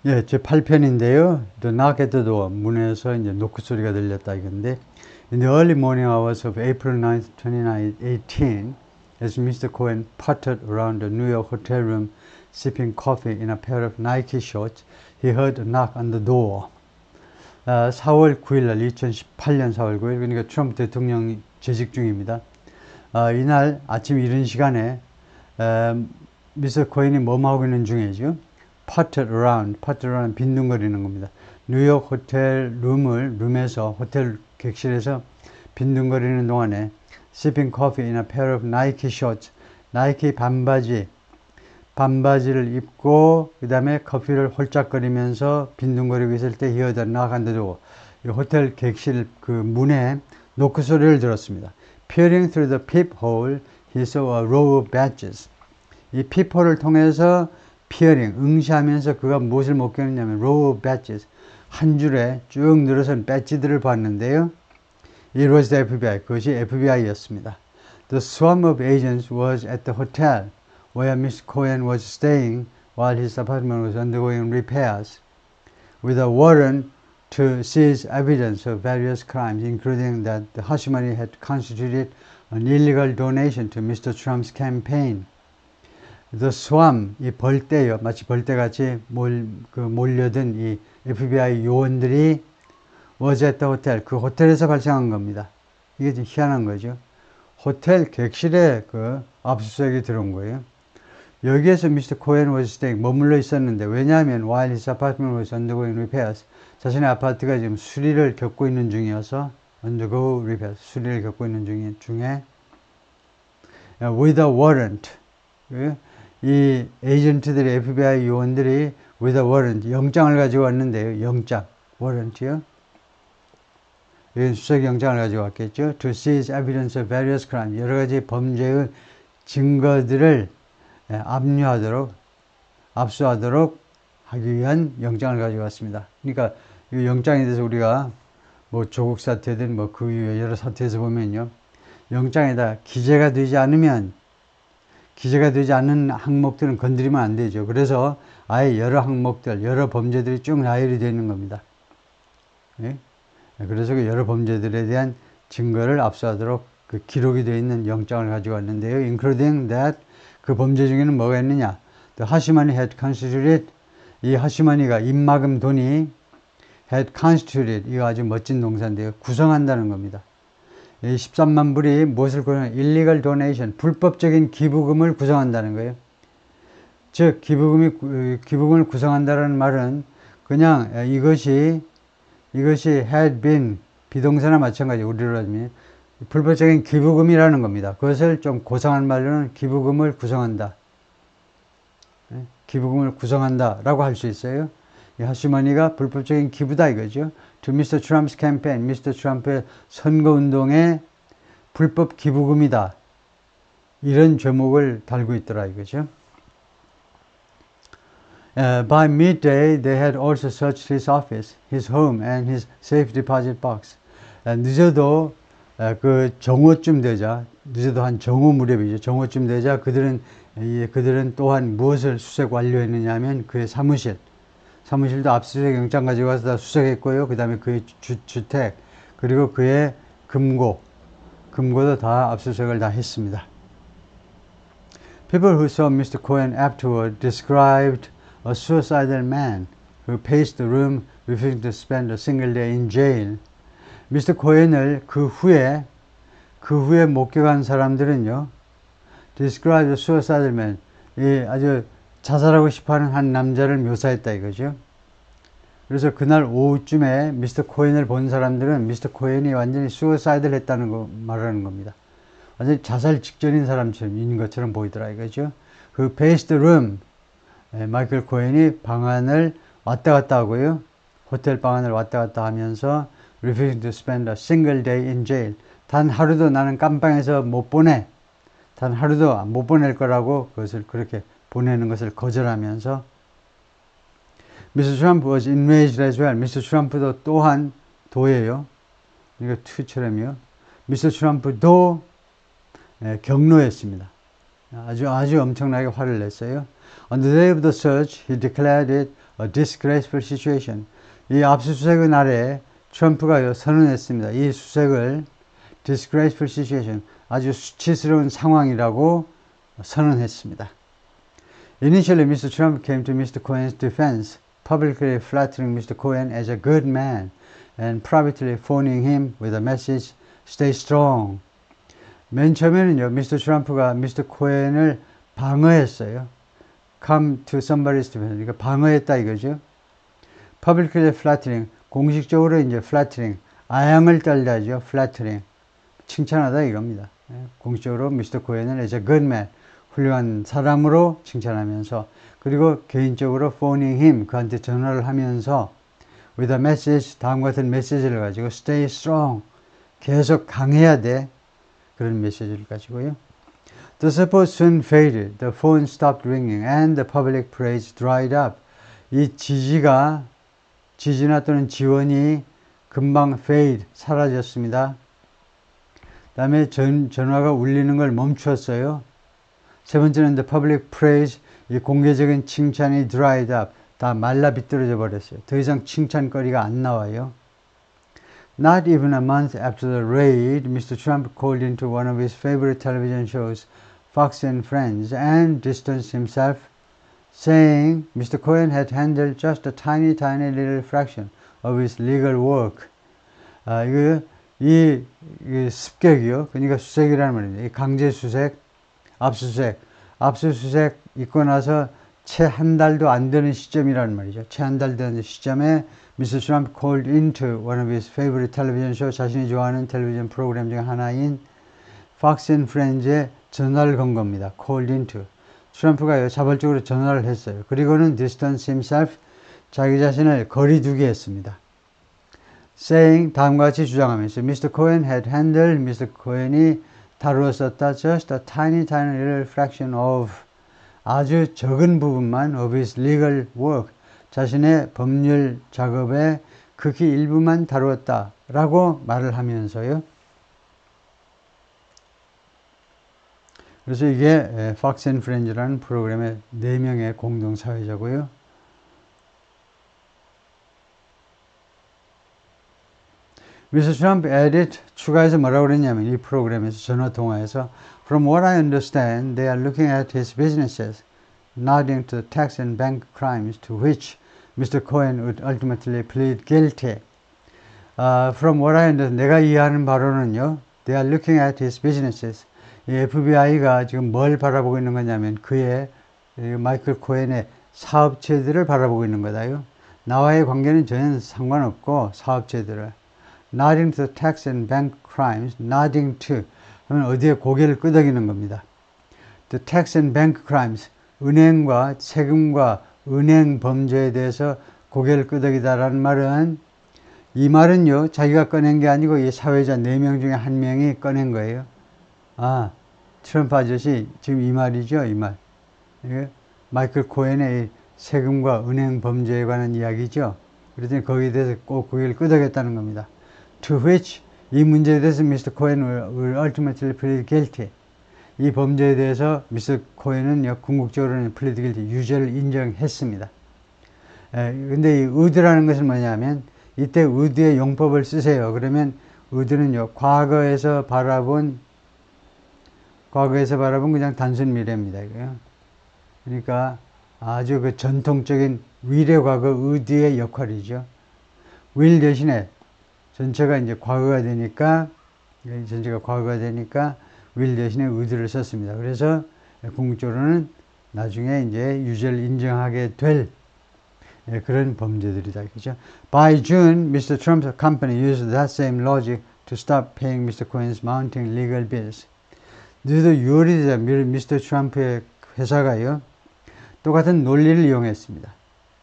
예, 제 8편인데요. The knock at the door. 문에서 이제 노크 소리가 들렸다 이건데. In the early morning hours of April 9th, 2018, as Mr. Cohen pottered around the New York hotel room sipping coffee in a pair of Nike shorts, he heard a knock on the door. 4월 9일 날 2018년 4월 9일 그러니까 트럼프 대통령이 재직 중입니다. 이날 아침 이른 시간에 미스터 코엔이 뭐뭐 하고 있는 중이죠. potted around 빈둥거리는 겁니다. 뉴욕 호텔 룸에서 호텔 객실에서 빈둥거리는 동안에 sipping coffee in a pair of Nike shorts, 나이키 반바지를 입고 그 다음에 커피를 홀짝거리면서 빈둥거리고 있을 때 he heard a knock on the door. 이 호텔 객실 그 문에 노크 소리를 들었습니다. Peering through the peephole, he saw a row of badges. 이 peephole을 통해서 peering, 응시하면서 그가 무엇을 목격했냐면 row of badges, 한 줄에 쭉 늘어선 배지들을 봤는데요. It was the FBI, 그것이 FBI였습니다. The swarm of agents was at the hotel where Mr. Cohen was staying while his apartment was undergoing repairs, with a warrant to seize evidence of various crimes, including that the hush money had constituted an illegal donation to Mr. Trump's campaign. The swarm, 이 벌떼요. 마치 벌떼같이 몰려든 이 FBI 요원들이 was at the hotel, 그 호텔에서 발생한 겁니다. 이게 좀 희한한 거죠. 호텔 객실에 그 압수수색이 들어온 거예요. 여기에서 미스터 코엔 was staying, 머물러 있었는데, 왜냐하면 while his apartment was undergoing repairs, 자신의 아파트가 지금 수리를 겪고 있는 중이어서 undergo repairs, 수리를 겪고 있는 중에 with a warrant, 이 에이전트들이 FBI 요원들이 with a warrant, 영장을 가지고 왔는데요. 영장, warrant요. 수색 영장을 가지고 왔겠죠. To seize evidence of various crimes, 여러 가지 범죄의 증거들을 압수하도록 하기 위한 영장을 가지고 왔습니다. 그러니까 이 영장에 대해서 우리가 뭐 조국 사태든 뭐 그 이후에 여러 사태에서 보면요. 영장에다 기재가 되지 않는 항목들은 건드리면 안 되죠. 그래서 아예 여러 항목들, 여러 범죄들이 쭉 나열이 되어 있는 겁니다. 예? 그래서 그 여러 범죄들에 대한 증거를 압수하도록 그 기록이 되어 있는 영장을 가지고 왔는데요. Including that, 그 범죄 중에는 뭐가 있느냐? The hush money had constituted, 이 하시머니가 입막음 돈이 had constituted, 이거 아주 멋진 동사인데요. 구성한다는 겁니다. 이 13만 불이 무엇을 구성하냐? illegal donation, 불법적인 기부금을 구성한다는 거예요. 즉, 기부금을 구성한다는 말은 그냥 이것이 had been, 비동사나 마찬가지, 우리로 하면 불법적인 기부금이라는 겁니다. 그것을 좀 고상한 말로는 기부금을 구성한다. 기부금을 구성한다 라고 할 수 있어요. 이 하시머니가 불법적인 기부다 이거죠. To Mr. Trump's campaign, 미스터 트럼프의 선거운동에 불법 기부금이다. 이런 제목을 달고 있더라 이거죠. By midday, they had also searched his office, his home, and his safe deposit box. 늦어도 그 정오쯤 되자, 늦어도 한 정오 무렵이죠. 정오쯤 되자 그들은 또한 무엇을 수색 완료했느냐 하면 그의 사무실도 압수수색 영장 가지고 가서 다 수색했고요. 그 다음에 그의 주택, 그리고 그의 금고도 다 압수수색을 다 했습니다. People who saw Mr. Cohen afterward described a suicidal man who paced the room refusing to spend a single day in jail. 미스터 코엔을 그 후에 목격한 사람들은요, describe the suicidal man, 아주 자살하고 싶어하는 한 남자를 묘사했다 이거죠. 그래서 그날 오후쯤에 미스터 코엔을 본 사람들은 미스터 코엔이 완전히 suicidal 했다는 거 말하는 겁니다. 완전히 자살 직전인 사람인 것처럼 보이더라 이거죠. 그 paced the room, 마이클 코엔이 방안을 왔다 갔다 하고요. 호텔 방안을 왔다 갔다 하면서 refusing to spend a single day in jail. 단 하루도 나는 깜빵에서 못 보내. 단 하루도 못 보낼 거라고 그것을 그렇게 보내는 것을 거절하면서 Mr. Trump was enraged as well. 미스터 트럼프도 또한 도예요. 이거 투처럼요. 미스터 트럼프도 경로했습니다. 아주 엄청나게 화를 냈어요. On the day of the search, he declared it a disgraceful situation. 이 압수수색의 날에 트럼프가 선언했습니다. 이 수색을 disgraceful situation, 아주 수치스러운 상황이라고 선언했습니다. Initially, Mr. Trump came to Mr. Cohen's defense, publicly flattering Mr. Cohen as a good man and privately phoning him with a message, stay strong. 맨 처음에는요, 미스터 트럼프가 미스터 코엔을 방어했어요. Come to somebody's defense. 그러니까 방어했다 이거죠. Publicly flattering. 공식적으로 이제 flattering. 아양을 떨다죠. flattering. 칭찬하다 이겁니다. 공식적으로 미스터 코엔을 as a good man. 훌륭한 사람으로 칭찬하면서 그리고 개인적으로 phoning him. 그한테 전화를 하면서 with a message. 다음과 같은 메시지를 가지고 stay strong. 계속 강해야 돼. 그런 메시지를 가지고요. The support soon faded. The phone stopped ringing and the public praise dried up. 이 지지나 또는 지원이 금방 fade, 사라졌습니다. 그 다음에 전화가 울리는 걸 멈추었어요. 세 번째는 the public praise, 이 공개적인 칭찬이 dried up, 다 말라 비뚤어져 버렸어요. 더 이상 칭찬거리가 안 나와요. Not even a month after the raid, Mr. Trump called into one of his favorite television shows, Fox and Friends, and distanced himself, saying Mr. Cohen had handled just a tiny little fraction of his legal work. 이 습격이요. 그러니까 수색이라는 말입니다. 이 강제 수색, 압수수색 있고 나서 채 한 달도 안 되는 시점이라는 말이죠. 채 한 달 되는 시점에 Mr. Trump called into one of his favorite television show, 자신이 좋아하는 텔레비전 프로그램 중 하나인 Fox and Friends에 전화를 건 겁니다. called into. 트럼프가 자발적으로 전화를 했어요. 그리고는 distance himself, 자기 자신을 거리두게 했습니다. saying, 다음과 같이 주장하면서 Mr. Cohen had handled, Mr. Cohen이 다루었었다 just a tiny little fraction of, 아주 적은 부분만 of his legal work, 자신의 법률 작업의 극히 일부만 다루었다 라고 말을 하면서요. 그래서 이게 Fox and Friends라는 프로그램의 4명의 공동사회자고요. Mr. Trump added, 추가해서 뭐라고 그랬냐면 이 프로그램에서 전화통화에서 From what I understand, they are looking at his businesses, nodding to the tax and bank crimes to which Mr. Cohen would ultimately plead guilty. From what I understand, 내가 이해하는 바로는요, they are looking at his businesses. 이 FBI가 지금 뭘 바라보고 있는 거냐면 그의 마이클 코헨의 사업체들을 바라보고 있는 거다요. 나와의 관계는 전혀 상관없고 사업체들을. Nodding to the tax and bank crimes, nodding to 하면 어디에 고개를 끄덕이는 겁니다. The tax and bank crimes, 은행과 세금과 은행 범죄에 대해서 고개를 끄덕이다라는 말은 이 말은요 자기가 꺼낸 게 아니고 이 사회자 4명 중에 1명이 꺼낸 거예요. 트럼프 아저씨 지금 이 말이죠, 이 말. 마이클 코헨의 세금과 은행 범죄에 관한 이야기죠. 그랬더니 거기에 대해서 꼭 고개를 끄덕였다는 겁니다. To which, 이 문제에 대해서 Mr. Cohen will ultimately plead guilty. 이 범죄에 대해서 미스터 코헨은 궁극적으로는 plead guilty, 유죄를 인정했습니다. 근데 이 would라는 것은 뭐냐면 이때 would의 용법을 쓰세요. 그러면 would는요 과거에서 바라본 그냥 단순 미래입니다. 이거요. 그러니까 아주 그 전통적인 will의 과거 would의 역할이죠. will 대신에 전체가 이제 과거가 되니까 will 대신에 would를 썼습니다. 그래서 궁극적으로는 나중에 이제 유죄를 인정하게 될 그런 범죄들이다. 그죠? By June, Mr. Trump's company used that same logic to stop paying Mr. Cohen's mounting legal bills. 늦어도 6월이 되자 미스터 트럼프의 회사가요 똑같은 논리를 이용했습니다.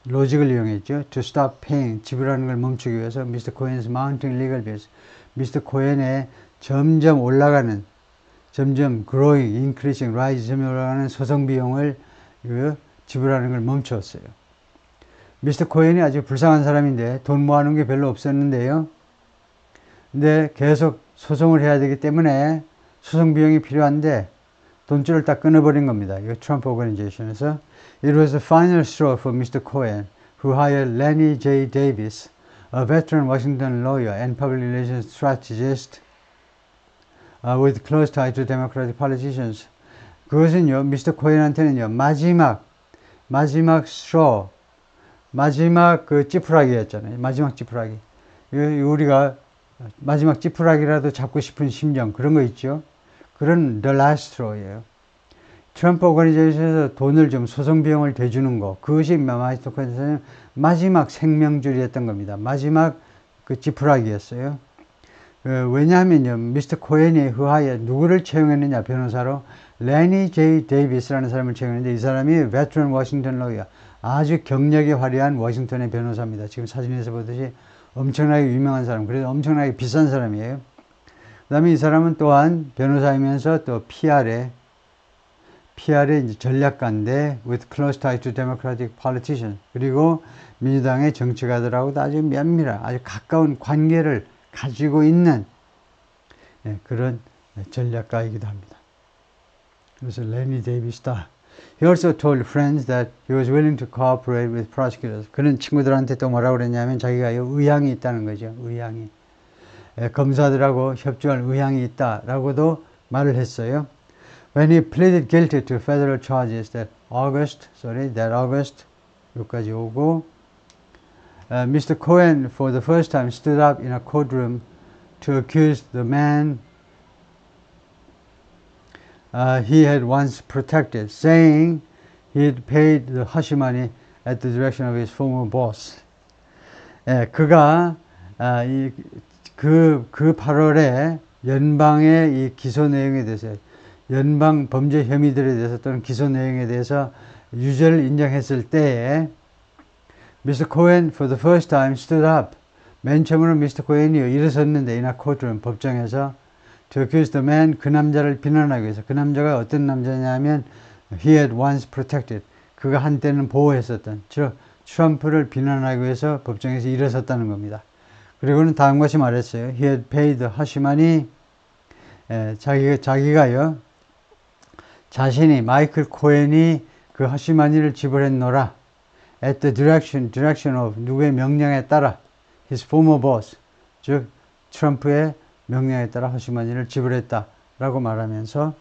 로직을 이용했죠. To stop paying, 지불하는 걸 멈추기 위해서 Mr. Cohen's mounting legal bills, 미스터 코헨의 점점 올라가는, 점점 growing, increasing, rise, 점점 올라가는 소송 비용을 지불하는 걸 멈췄어요. 미스터 코헨이 아주 불쌍한 사람인데 돈 모아놓은 게 별로 없었는데요. 근데 계속 소송을 해야 되기 때문에 소송 비용이 필요한데 돈줄을 딱 끊어버린 겁니다. 이거 트럼프 오거니제이션에서 It was the final straw for Mr. Cohen, who hired Lenny J. Davis, a veteran Washington lawyer and public relations strategist with close ties to Democratic politicians. 그것은요, 미스터 코엔한테는요, 마지막 straw, 마지막 그 찌푸라기였잖아요. 마지막 찌푸라기. 우리가 마지막 찌푸라기라도 잡고 싶은 심정, 그런 거 있죠. 그런 the last straw예요. 트럼프 오거니제이션에서 돈을 좀 소송 비용을 대주는 거, 그것이 미스터 코엔한테는 마지막 생명줄이었던 겁니다. 마지막 그 찌푸라기였어요. 왜냐하면요, 미스터 코엔이 의하에 누구를 채용했느냐, 변호사로 레니 제이 데이비스라는 사람을 채용했는데, 이 사람이 베트런 워싱턴 로이어, 아주 경력이 화려한 워싱턴의 변호사입니다. 지금 사진에서 보듯이 엄청나게 유명한 사람, 그래서 엄청나게 비싼 사람이에요. 그 다음에 이 사람은 또한 변호사이면서 또 PR의 이제 전략가인데, with close ties to Democratic politicians. 그리고 민주당의 정치가들하고도 아주 면밀한, 아주 가까운 관계를 가지고 있는 그런 전략가이기도 합니다. 그래서 레니 데이비스다. He also told friends that he was willing to cooperate with prosecutors. 그런 친구들한테 또 뭐라고 그랬냐면 자기가 의향이 있다는 거죠. 의향이. 검사들하고 협조할 의향이 있다라고도 말을 했어요. When he pleaded guilty to federal charges that August, 여기까지 오고, Mr. Cohen for the first time stood up in a courtroom to accuse the man he had once protected, saying he had paid the hush money at the direction of his former boss. 그가 그 8월에 연방의 이 기소 내용에 대해서, 연방 범죄 혐의들에 대해서 또는 기소 내용에 대해서 유죄를 인정했을 때에 Mr. Cohen for the first time stood up. 맨 처음으로 미스터 코엔이 일어섰는데 이나 코트룸 법정에서 to accuse the man, 그 남자를 비난하기 위해서. 그 남자가 어떤 남자냐면 he had once protected, 그가 한때는 보호했었던, 즉 트럼프를 비난하기 위해서 법정에서 일어섰다는 겁니다. 그리고는 다음 것이 말했어요. He had paid the hush money. 자기가요, 자신이 마이클 코엔이 그 hush money를 지불했노라. At the direction of, 누구의 명령에 따라, his former boss, 즉 트럼프의 명령에 따라 hush money를 지불했다라고 말하면서